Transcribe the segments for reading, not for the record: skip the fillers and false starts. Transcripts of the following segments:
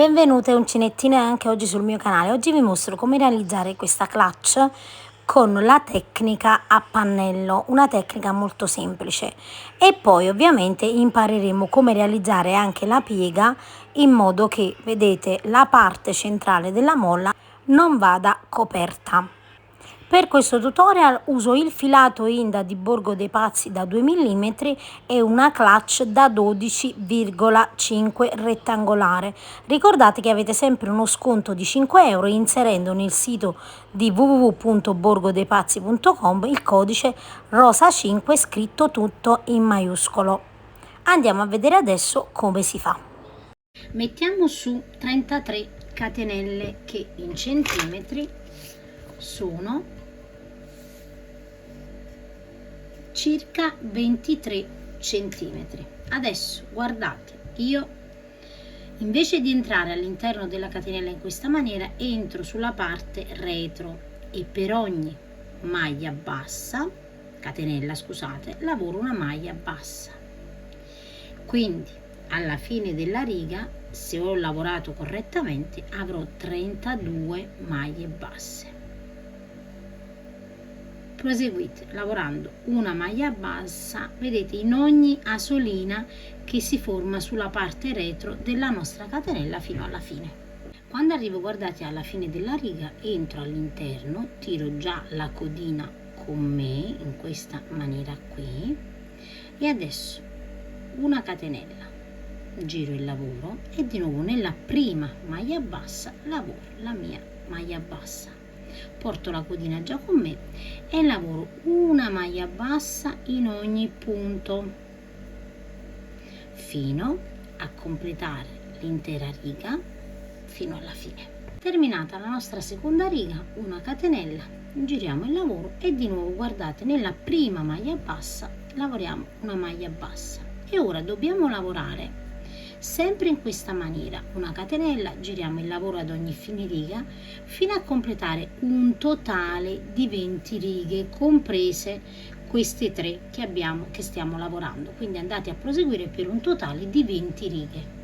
Benvenute uncinettine anche oggi sul mio canale. Oggi vi mostro come realizzare questa clutch con la tecnica a pannello, una tecnica molto semplice, e poi ovviamente impareremo come realizzare anche la piega in modo che, vedete, la parte centrale della molla non vada coperta. Per questo tutorial uso il filato Inda di Borgo dei Pazzi da 2 mm e una clutch da 12,5 rettangolare. Ricordate che avete sempre uno sconto di 5 euro inserendo nel sito di www.borgodeipazzi.com il codice ROSA5 scritto tutto in maiuscolo. Andiamo a vedere adesso come si fa. Mettiamo su 33 catenelle che in centimetri sono circa 23 centimetri. Adesso guardate, io invece di entrare all'interno della catenella in questa maniera entro sulla parte retro e per ogni maglia bassa, catenella scusate, lavoro una maglia bassa. Quindi alla fine della riga, se ho lavorato correttamente, avrò 32 maglie basse. Proseguite lavorando una maglia bassa, vedete, in ogni asolina che si forma sulla parte retro della nostra catenella fino alla fine. Quando arrivo, guardate, alla fine della riga, entro all'interno, tiro già la codina con me in questa maniera qui e adesso una catenella, giro il lavoro e di nuovo nella prima maglia bassa lavoro la mia maglia bassa, porto la codina già con me e lavoro una maglia bassa in ogni punto fino a completare l'intera riga fino alla fine. Terminata la nostra seconda riga, una catenella, giriamo il lavoro e di nuovo, guardate, nella prima maglia bassa lavoriamo una maglia bassa e ora dobbiamo lavorare sempre in questa maniera, una catenella, giriamo il lavoro ad ogni fine riga fino a completare un totale di 20 righe, comprese queste 3 che stiamo lavorando. Quindi andate a proseguire per un totale di 20 righe.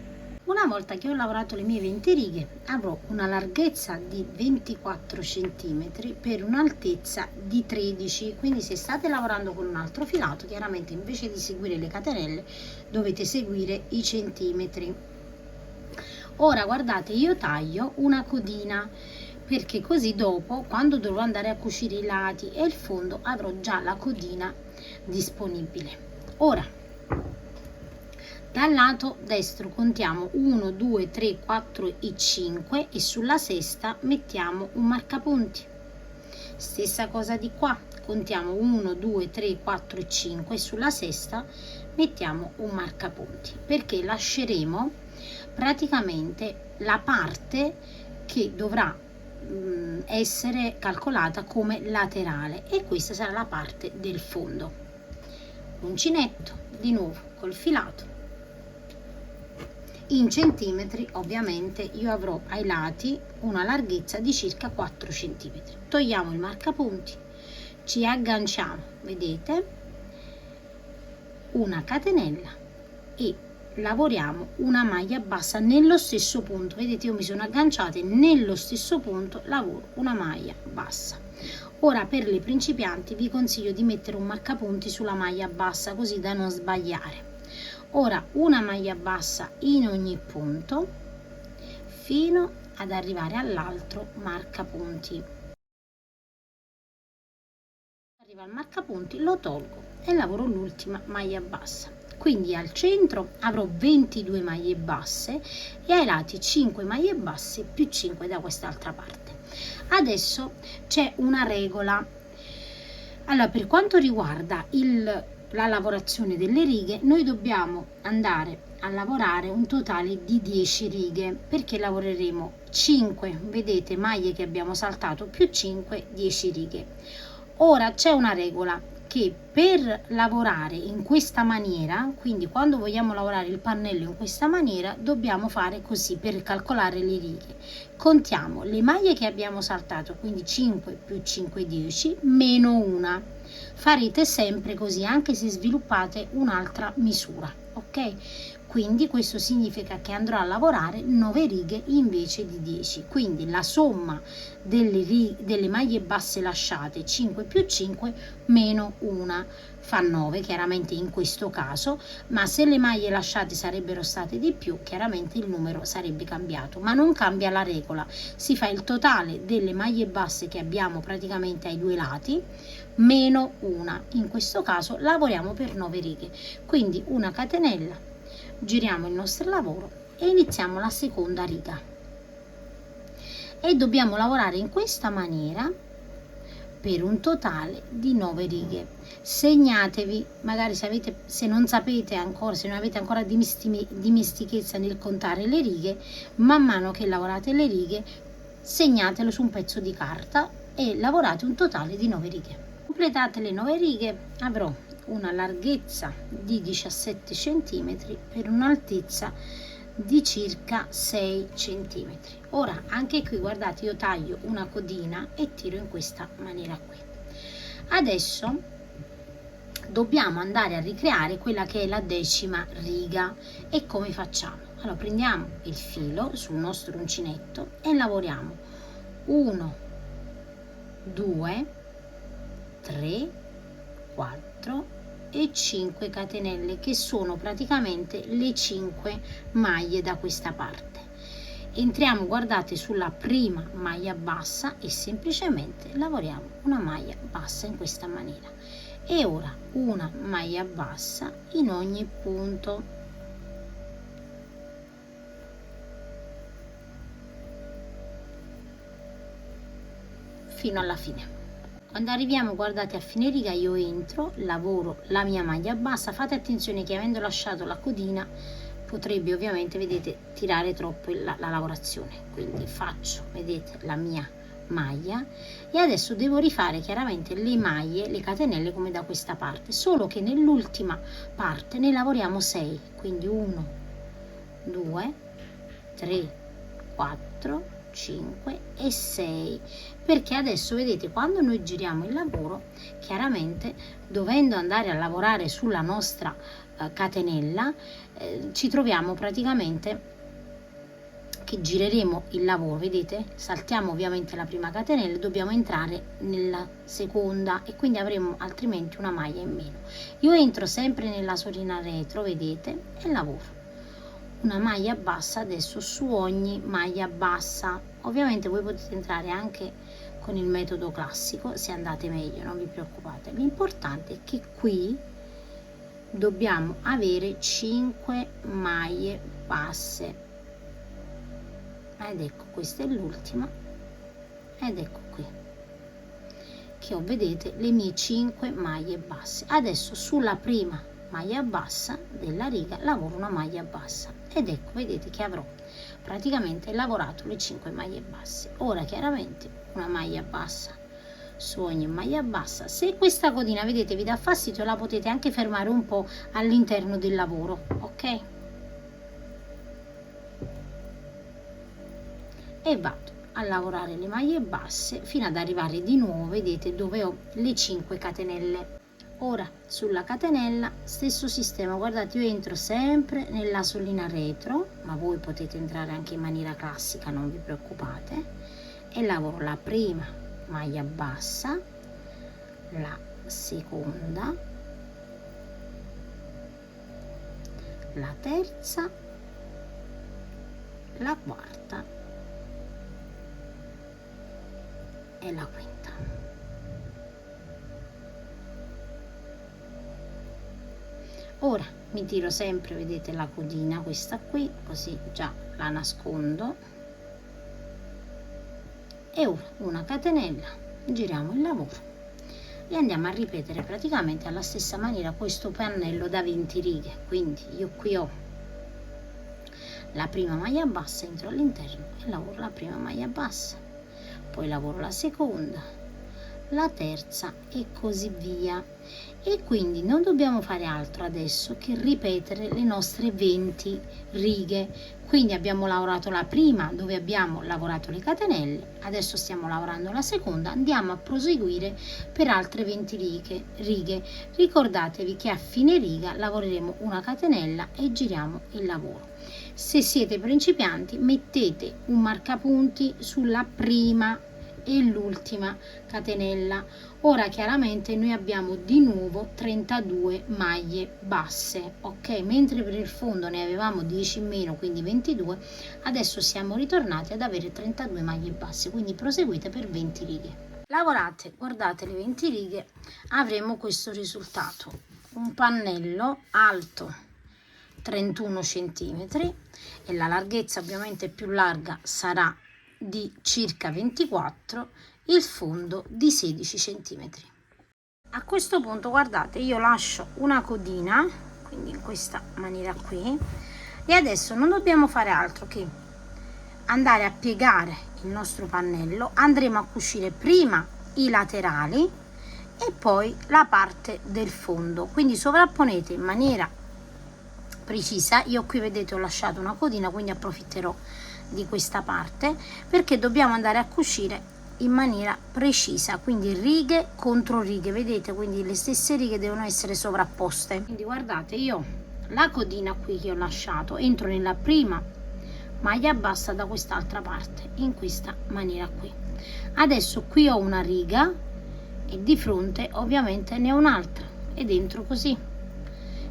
Una volta che ho lavorato le mie 20 righe avrò una larghezza di 24 cm per un'altezza di 13, quindi se state lavorando con un altro filato, chiaramente invece di seguire le catenelle dovete seguire i centimetri. Ora guardate, io taglio una codina perché così dopo, quando dovrò andare a cucire i lati e il fondo, avrò già la codina disponibile. Ora dal lato destro contiamo 1, 2, 3, 4 e 5 e sulla sesta mettiamo un marcapunti. Stessa cosa di qua, contiamo 1, 2, 3, 4 e 5 e sulla sesta mettiamo un marcapunti, perché lasceremo praticamente la parte che dovrà essere calcolata come laterale e questa sarà la parte del fondo. Uncinetto di nuovo col filato. In centimetri ovviamente io avrò ai lati una larghezza di circa 4 cm. Togliamo il marcapunti, ci agganciamo, vedete, una catenella e lavoriamo una maglia bassa nello stesso punto. Vedete, io mi sono agganciata e nello stesso punto lavoro una maglia bassa. Ora per le principianti vi consiglio di mettere un marcapunti sulla maglia bassa così da non sbagliare. Ora una maglia bassa in ogni punto fino ad arrivare all'altro marcapunti. Arriva al marcapunti, lo tolgo e lavoro l'ultima maglia bassa. Quindi al centro avrò 22 maglie basse e ai lati 5 maglie basse più 5 da quest'altra parte. Adesso c'è una regola. Allora, per quanto riguarda la lavorazione delle righe, noi dobbiamo andare a lavorare un totale di 10 righe perché lavoreremo 5, vedete, maglie che abbiamo saltato più 5, 10 righe. Ora c'è una regola che per lavorare in questa maniera, quindi quando vogliamo lavorare il pannello in questa maniera, dobbiamo fare così per calcolare le righe. Contiamo le maglie che abbiamo saltato, quindi 5 più 5, 10, meno una. Farete sempre così anche se sviluppate un'altra misura, ok? quindi questo significa che andrò a lavorare 9 righe invece di 10, quindi la somma delle maglie basse lasciate 5 più 5 meno 1 fa 9 chiaramente in questo caso, ma se le maglie lasciate sarebbero state di più chiaramente il numero sarebbe cambiato, ma non cambia la regola, si fa il totale delle maglie basse che abbiamo praticamente ai due lati meno una, in questo caso lavoriamo per 9 righe, quindi una catenella, giriamo il nostro lavoro e iniziamo la seconda riga e dobbiamo lavorare in questa maniera per un totale di 9 righe. Segnatevi, magari se non sapete ancora, se non avete ancora dimestichezza nel contare le righe, man mano che lavorate le righe segnatelo su un pezzo di carta e lavorate un totale di 9 righe. Completate le 9 righe, avrò una larghezza di 17 cm per un'altezza di circa 6 cm. Ora anche qui guardate, io taglio una codina e tiro in questa maniera qui. Adesso dobbiamo andare a ricreare quella che è la 10ª riga. E come facciamo? Allora prendiamo il filo sul nostro uncinetto e lavoriamo 1 2 3 4 e 5 catenelle, che sono praticamente le 5 maglie da questa parte. Entriamo, guardate, sulla prima maglia bassa e semplicemente lavoriamo una maglia bassa in questa maniera, e ora una maglia bassa in ogni punto. Fino alla fine. Quando arriviamo, guardate, a fine riga io entro, lavoro la mia maglia bassa. Fate attenzione che avendo lasciato la codina potrebbe ovviamente, vedete, tirare troppo la lavorazione, quindi faccio, vedete, la mia maglia e adesso devo rifare chiaramente le maglie, le catenelle come da questa parte, solo che nell'ultima parte ne lavoriamo 6, quindi 1 2 3 4 5 e 6, perché adesso vedete, quando noi giriamo il lavoro, chiaramente dovendo andare a lavorare sulla nostra catenella, ci troviamo praticamente che gireremo il lavoro, vedete, saltiamo ovviamente la prima catenella e dobbiamo entrare nella seconda e quindi avremo altrimenti una maglia in meno. Io entro sempre nella solina retro, vedete, e lavoro una maglia bassa adesso su ogni maglia bassa. Ovviamente voi potete entrare anche con il metodo classico se andate meglio, non vi preoccupate, l'importante è che qui dobbiamo avere 5 maglie basse ed ecco, questa è l'ultima ed ecco qui che ho, vedete, le mie 5 maglie basse. Adesso sulla prima maglia bassa della riga lavoro una maglia bassa ed ecco, vedete che avrò praticamente lavorato le 5 maglie basse. Ora chiaramente una maglia bassa su ogni maglia bassa. Se questa codina, vedete, vi dà fastidio, la potete anche fermare un po' all'interno del lavoro, ok? E vado a lavorare le maglie basse fino ad arrivare di nuovo, vedete, dove ho le 5 catenelle. Ora sulla catenella stesso sistema, guardate, io entro sempre nella solina retro, ma voi potete entrare anche in maniera classica, non vi preoccupate, e lavoro la prima maglia bassa, la seconda, la terza, la quarta e la quinta. Ora mi tiro sempre, vedete, la codina questa qui, così già la nascondo, e ora una catenella, giriamo il lavoro e andiamo a ripetere praticamente alla stessa maniera questo pannello da 20 righe. Quindi io qui ho la prima maglia bassa, entro all'interno e lavoro la prima maglia bassa, poi lavoro la seconda, la terza e così via. E quindi non dobbiamo fare altro adesso che ripetere le nostre 20 righe. Quindi abbiamo lavorato la prima dove abbiamo lavorato le catenelle, adesso stiamo lavorando la seconda, andiamo a proseguire per altre 20 righe. Ricordatevi che a fine riga lavoreremo una catenella e giriamo il lavoro. Se siete principianti, mettete un marcapunti sulla prima e l'ultima catenella. Ora chiaramente noi abbiamo di nuovo 32 maglie basse, ok? Mentre per il fondo ne avevamo 10 in meno, quindi 22, adesso siamo ritornati ad avere 32 maglie basse, quindi proseguite per 20 righe. Lavorate, guardate le 20 righe, avremo questo risultato: un pannello alto 31 cm e la larghezza ovviamente più larga sarà di circa 24, il fondo di 16 cm. A questo punto guardate, io lascio una codina, quindi in questa maniera qui, e adesso non dobbiamo fare altro che andare a piegare il nostro pannello. Andremo a cucire prima i laterali e poi la parte del fondo, quindi sovrapponete in maniera precisa. Io qui vedete ho lasciato una codina, quindi approfitterò di questa parte perché dobbiamo andare a cucire in maniera precisa, quindi righe contro righe, vedete, quindi le stesse righe devono essere sovrapposte. Quindi guardate, io la codina qui che ho lasciato entro nella prima maglia bassa da quest'altra parte in questa maniera qui. Adesso qui ho una riga e di fronte ovviamente ne ho un'altra ed entro così.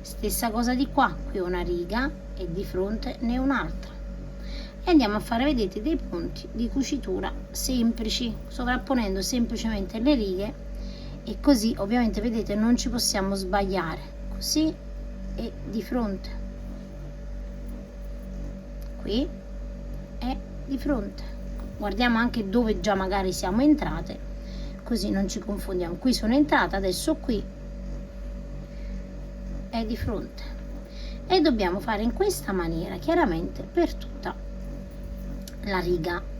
Stessa cosa di qua, qui ho una riga e di fronte ne ho un'altra e andiamo a fare, vedete, dei punti di cucitura semplici, sovrapponendo semplicemente le righe, e così ovviamente vedete non ci possiamo sbagliare. Così e di fronte, qui e di fronte, guardiamo anche dove già magari siamo entrate, così non ci confondiamo. Qui sono entrata, adesso qui è di fronte, e dobbiamo fare in questa maniera chiaramente per tutta la riga.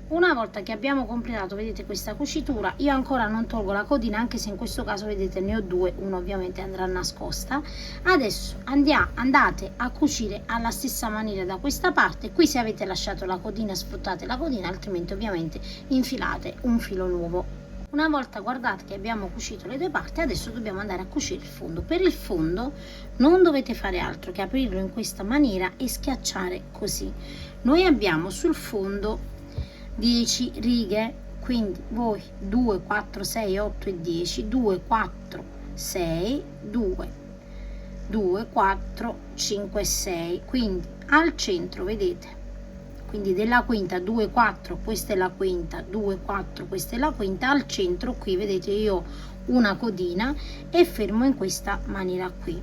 Una volta che abbiamo completato, vedete, questa cucitura, io ancora non tolgo la codina, anche se in questo caso vedete ne ho due, una ovviamente andrà nascosta. Adesso andate a cucire alla stessa maniera da questa parte. Qui se avete lasciato la codina sfruttate la codina, altrimenti ovviamente infilate un filo nuovo. Una volta, guardate, che abbiamo cucito le due parti, adesso dobbiamo andare a cucire il fondo. Per il fondo non dovete fare altro che aprirlo in questa maniera e schiacciare così. Noi abbiamo sul fondo 10 righe, quindi voi 2, 4, 6, 8 e 10, 2, 4, 6, 2, 2, 4, 5, 6, quindi al centro, vedete, quindi della quinta 2, 4, questa è la quinta, 2, 4, questa è la quinta, al centro qui vedete io ho una codina e fermo in questa maniera qui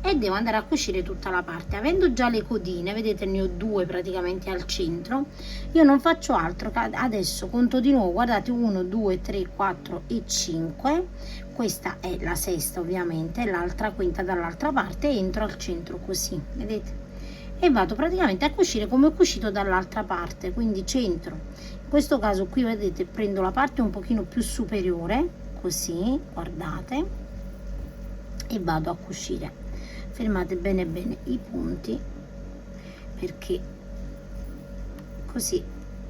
e devo andare a cucire tutta la parte. Avendo già le codine, vedete ne ho due praticamente al centro, io non faccio altro che adesso conto di nuovo, guardate, 1, 2, 3, 4 e 5, questa è la sesta ovviamente, l'altra quinta dall'altra parte, entro al centro così, vedete, e vado praticamente a cucire come ho cucito dall'altra parte, quindi centro. In questo caso qui vedete prendo la parte un pochino più superiore così, guardate, e vado a cucire. Fermate bene bene i punti perché così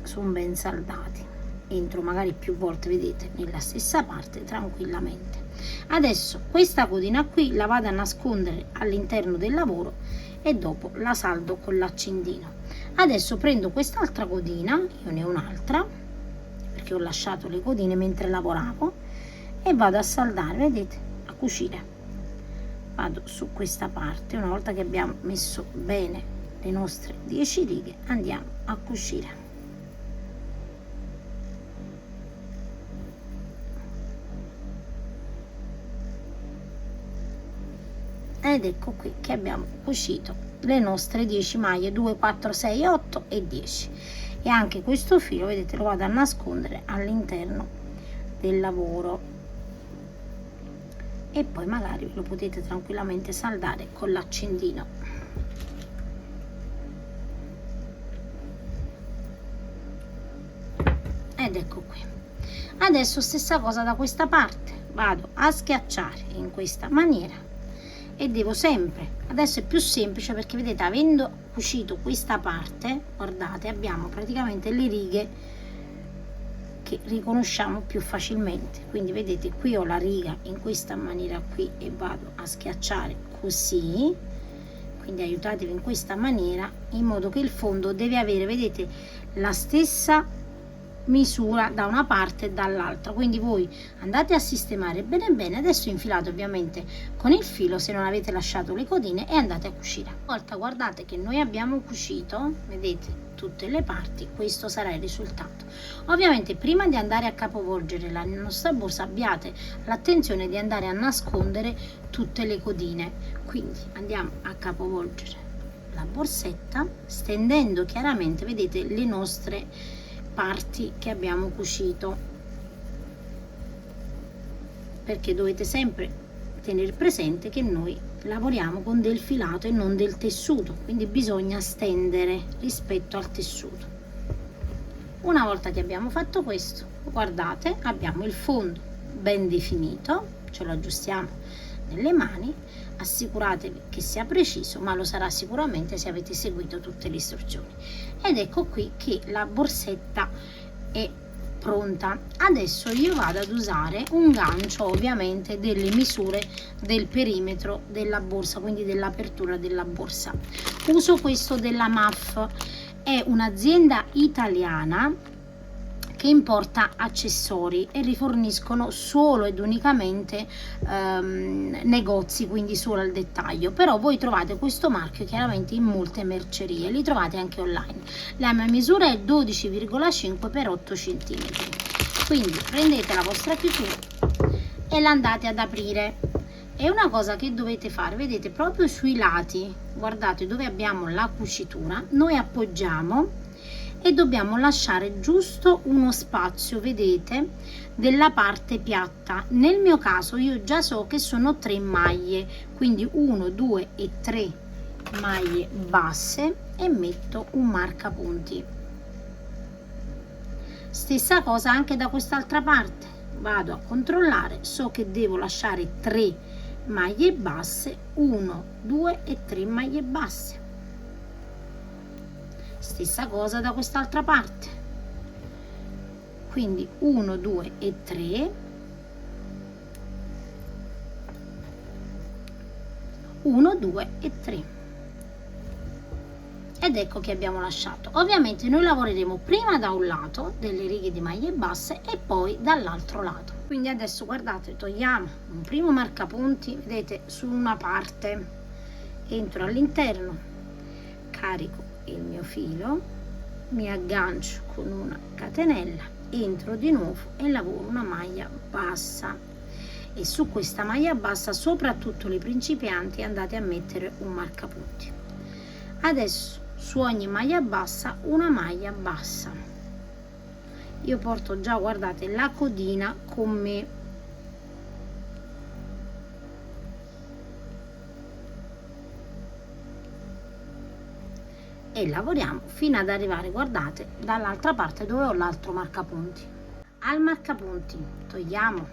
sono ben saldati. Entro magari più volte, vedete, nella stessa parte tranquillamente. Adesso questa codina qui la vado a nascondere all'interno del lavoro e dopo la saldo con l'accendino. Adesso prendo quest'altra codina, io ne ho un'altra perché ho lasciato le codine mentre lavoravo, e vado a saldare, vedete, a cucire. Vado su questa parte, una volta che abbiamo messo bene le nostre 10 righe andiamo a cucire. ed ecco qui che abbiamo cucito le nostre 10 maglie, 2, 4, 6, 8 e 10. E anche questo filo, vedete, lo vado a nascondere all'interno del lavoro, e poi magari lo potete tranquillamente saldare con l'accendino. Ed ecco qui. Adesso stessa cosa da questa parte, vado a schiacciare in questa maniera e devo sempre, adesso è più semplice perché vedete, avendo cucito questa parte, guardate, abbiamo praticamente le righe che riconosciamo più facilmente. Quindi vedete, qui ho la riga in questa maniera qui e vado a schiacciare così, quindi aiutatevi in questa maniera, in modo che il fondo deve avere, vedete, la stessa misura da una parte e dall'altra. Quindi voi andate a sistemare bene bene. Adesso infilate ovviamente con il filo, se non avete lasciato le codine, e andate a cucire. Una volta, guardate che noi abbiamo cucito, vedete, tutte le parti, questo sarà il risultato. Ovviamente prima di andare a capovolgere la nostra borsa abbiate l'attenzione di andare a nascondere tutte le codine. Quindi andiamo a capovolgere la borsetta, stendendo chiaramente, vedete, le nostre parti che abbiamo cucito, perché dovete sempre tenere presente che noi lavoriamo con del filato e non del tessuto, quindi bisogna stendere rispetto al tessuto. Una volta che abbiamo fatto questo, guardate, abbiamo il fondo ben definito, ce lo aggiustiamo nelle mani, assicuratevi che sia preciso, ma lo sarà sicuramente se avete seguito tutte le istruzioni. Ed ecco qui che la borsetta è pronta. Adesso io vado ad usare un gancio, ovviamente delle misure del perimetro della borsa, quindi dell'apertura della borsa. Uso questo della MAF, è un'azienda italiana che importa accessori e riforniscono solo ed unicamente negozi, quindi solo al dettaglio. Però voi trovate questo marchio chiaramente in molte mercerie, li trovate anche online. La mia misura è 12,5 x 8 cm. Quindi prendete la vostra chiusura e l'andate ad aprire. È una cosa che dovete fare, vedete, proprio sui lati, guardate dove abbiamo la cucitura, noi appoggiamo e dobbiamo lasciare giusto uno spazio, vedete, della parte piatta. Nel mio caso io già so che sono 3 maglie, quindi 1, 2 e 3 maglie basse, e metto un marcapunti. Stessa cosa anche da quest'altra parte, vado a controllare, so che devo lasciare 3 maglie basse, 1, 2 e 3 maglie basse. Stessa cosa da quest'altra parte, quindi 1, 2 e 3, 1, 2 e 3, ed ecco che abbiamo lasciato. Ovviamente noi lavoreremo prima da un lato delle righe di maglie basse e poi dall'altro lato. Quindi adesso guardate, togliamo un primo marcapunti, vedete, su una parte, entro all'interno, carico il mio filo, mi aggancio con una catenella, entro di nuovo e lavoro una maglia bassa, e su questa maglia bassa, soprattutto le principianti, andate a mettere un marcapunti. Adesso su ogni maglia bassa una maglia bassa. Io porto già, guardate, la codina con me, e lavoriamo fino ad arrivare, guardate, dall'altra parte dove ho l'altro marcapunti. Al marcapunti togliamo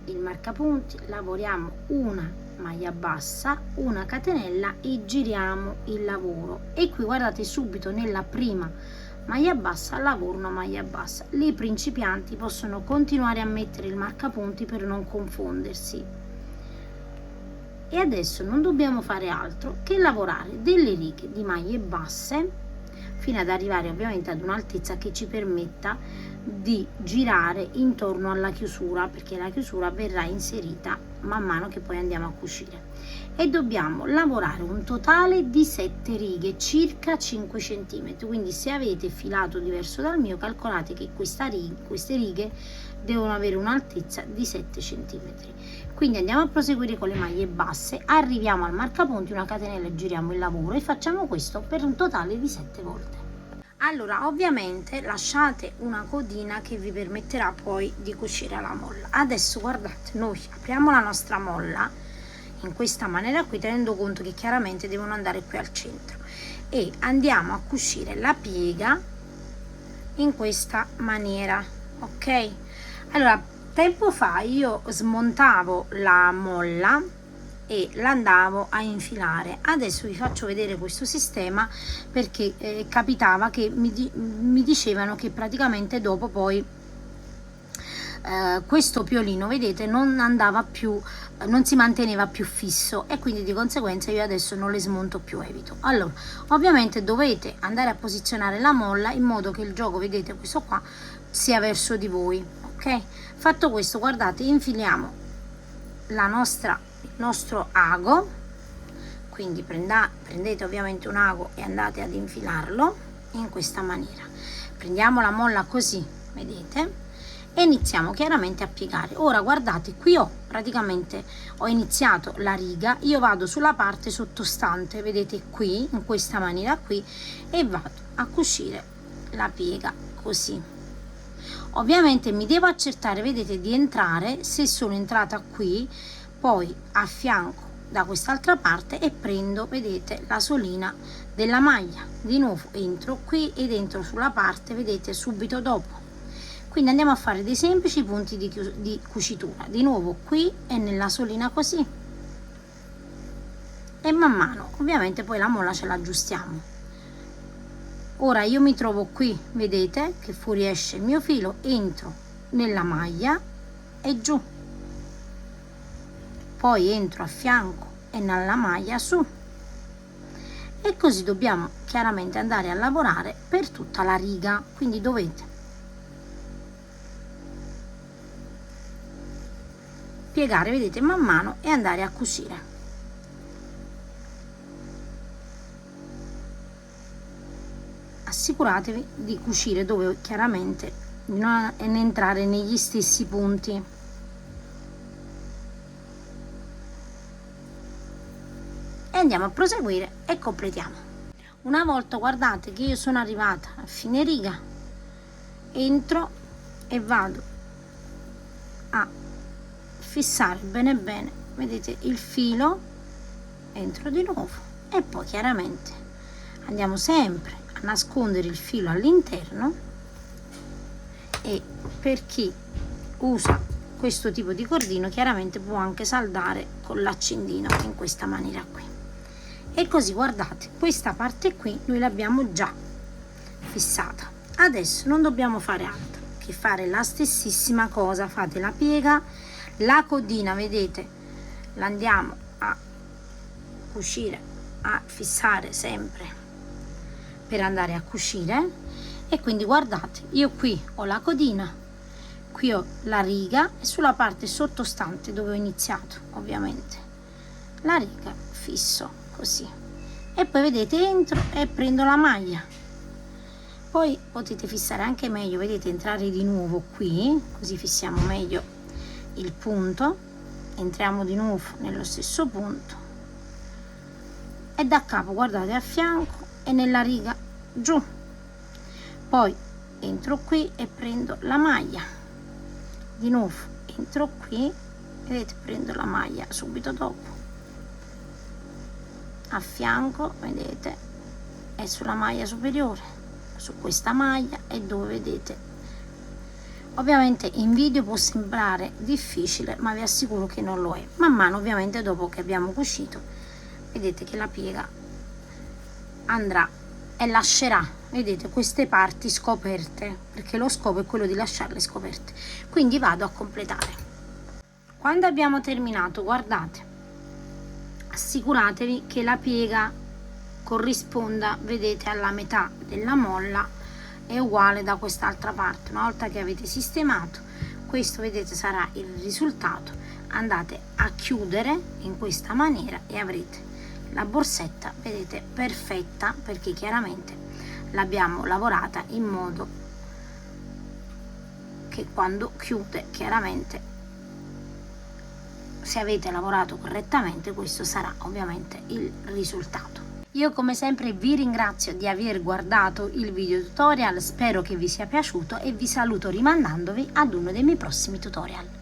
il marcapunti, lavoriamo una maglia bassa, una catenella e giriamo il lavoro. E qui guardate, subito nella prima maglia bassa lavoro una maglia bassa. Le principianti possono continuare a mettere il marcapunti per non confondersi. E adesso non dobbiamo fare altro che lavorare delle righe di maglie basse fino ad arrivare ovviamente ad un'altezza che ci permetta di girare intorno alla chiusura, perché la chiusura verrà inserita man mano che poi andiamo a cucire. E dobbiamo lavorare un totale di 7 righe, circa 5 cm. Quindi se avete filato diverso dal mio, calcolate che queste righe devono avere un'altezza di 7 cm. Quindi andiamo a proseguire con le maglie basse, arriviamo al marcapunti, una catenella e giriamo il lavoro, e facciamo questo per un totale di 7 volte. Allora, ovviamente lasciate una codina che vi permetterà poi di cucire la molla. Adesso guardate, noi apriamo la nostra molla in questa maniera qui, tenendo conto che chiaramente devono andare qui al centro, e andiamo a cucire la piega in questa maniera, ok? Allora, tempo fa io smontavo la molla e l'andavo a infilare. Adesso vi faccio vedere questo sistema perché capitava che mi dicevano che praticamente dopo poi questo piolino, vedete, non andava più, non si manteneva più fisso, e quindi di conseguenza io adesso non le smonto più, evito. Allora, ovviamente dovete andare a posizionare la molla in modo che il gioco, vedete, questo qua sia verso di voi, ok? Fatto questo, guardate, infiliamo il nostro ago, quindi prendete ovviamente un ago e andate ad infilarlo in questa maniera. Prendiamo la molla così, vedete, e iniziamo chiaramente a piegare. Ora guardate, qui praticamente ho iniziato la riga, io vado sulla parte sottostante, vedete, qui in questa maniera qui, e vado a cucire la piega così. Ovviamente mi devo accertare, vedete, di entrare, se sono entrata qui, poi a fianco da quest'altra parte e prendo, vedete, la solina della maglia, di nuovo entro qui ed entro sulla parte, vedete, subito dopo. Quindi andiamo a fare dei semplici punti di cucitura, di nuovo qui e nella solina così, e man mano ovviamente poi la molla ce la aggiustiamo. Ora io mi trovo qui, vedete che fuoriesce il mio filo, entro nella maglia e giù, poi entro a fianco e nella maglia su, e così dobbiamo chiaramente andare a lavorare per tutta la riga. Quindi dovete piegare, vedete, man mano e andare a cucire. Assicuratevi di cucire dove chiaramente non entrare negli stessi punti. E andiamo a proseguire e completiamo. Una volta, guardate che io sono arrivata a fine riga, entro e vado a fissare bene bene, vedete, il filo, entro di nuovo e poi chiaramente andiamo sempre a nascondere il filo all'interno, e per chi usa questo tipo di cordino chiaramente può anche saldare con l'accendino in questa maniera qui. E così, guardate, questa parte qui noi l'abbiamo già fissata. Adesso non dobbiamo fare altro che fare la stessissima cosa, fate la piega, la codina, vedete, l'andiamo a cucire, a fissare sempre per andare a cucire. E quindi guardate, io qui ho la codina, qui ho la riga e sulla parte sottostante dove ho iniziato ovviamente la riga fisso così, e poi vedete entro e prendo la maglia. Poi potete fissare anche meglio, vedete, entrare di nuovo qui, così fissiamo meglio il punto, entriamo di nuovo nello stesso punto e da capo, guardate, a fianco e nella riga giù, poi entro qui e prendo la maglia, di nuovo entro qui, vedete, prendo la maglia subito dopo, a fianco, vedete, è sulla maglia superiore, su questa maglia, e dove vedete, ovviamente in video può sembrare difficile ma vi assicuro che non lo è. Man mano ovviamente dopo che abbiamo cucito, vedete che la piega andrà e lascerà, vedete, queste parti scoperte, perché lo scopo è quello di lasciarle scoperte. Quindi vado a completare. Quando abbiamo terminato, guardate, assicuratevi che la piega corrisponda, vedete, alla metà della molla, è uguale da quest'altra parte. Una volta che avete sistemato questo, vedete, sarà il risultato. Andate a chiudere in questa maniera e avrete la borsetta, vedete, perfetta, perché chiaramente l'abbiamo lavorata in modo che quando chiude chiaramente se avete lavorato correttamente questo sarà ovviamente il risultato. Io come sempre vi ringrazio di aver guardato il video tutorial, spero che vi sia piaciuto e vi saluto rimandandovi ad uno dei miei prossimi tutorial.